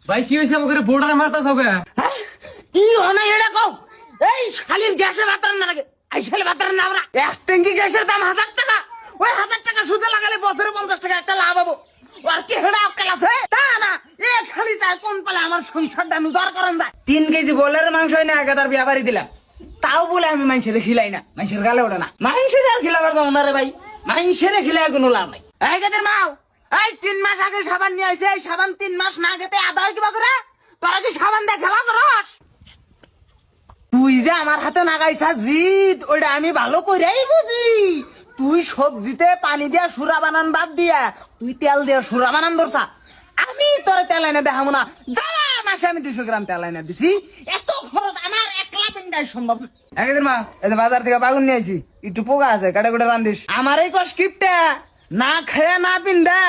ভাই কি হয়েছে আমাকে বোর্ডারে মারতাছ হবে? কি হনা এটা কও? এই শালির গ্যাসের বাতার না লাগে, এই শালি বাতার না আমরা এক ট্যাঙ্কি গ্যাসের দাম 1000 টাকা। ওই 1000 টাকা সুদে লাগালে বছরে 50 টাকা একটা লাভ হবো। আর কি হেডা আক্কেল আছে? তা না, এ খালি চাল কোন পালে আমার সংসারটা নুজার করেন যায়। 3 কেজি বলের মাংস না আগে তার ব্যাপারই দিলাম, তাও বলে আমি মানুষের খিলাই না, মানুষের গালে ওঠে না। মানুষের আর খিলাবার দাম না রে ভাই, মানুষের খিলাই কোনো লাভ নাই। এই গেদের মাও, এই 3 মাস আগে সাবান নিয়ে আইছে, এই সাবান 3 মাস না খেতে আদা হয় কিবা করে? তোরা কি সাবান দিয়ে খেলা করস? তুই যে আমার হাতে নাগাইছা জিদ, ওইটা আমি ভালো করেই বুঝি। তুই সবজিতে পানি দিয়া সুরা বানান বাদ দিয়া তুই তেল দিয়া সুরা বানান ধরছা। আমি তোরে তেল এনে দেখাবো না, জ্বালা মাসে আমি 200 গ্রাম তেল এনে দিছি। এত খরচ আমার একলা পিন্ডাই সম্ভব না। একদিন মা, এই যে বাজার থেকে বাগুন নিয়ে আইছি, একটু পোকা আছে, কাটে কুটে রান্ধিস। আমার এই কষ্ট কিপটা না খেয়ে না পিন্দা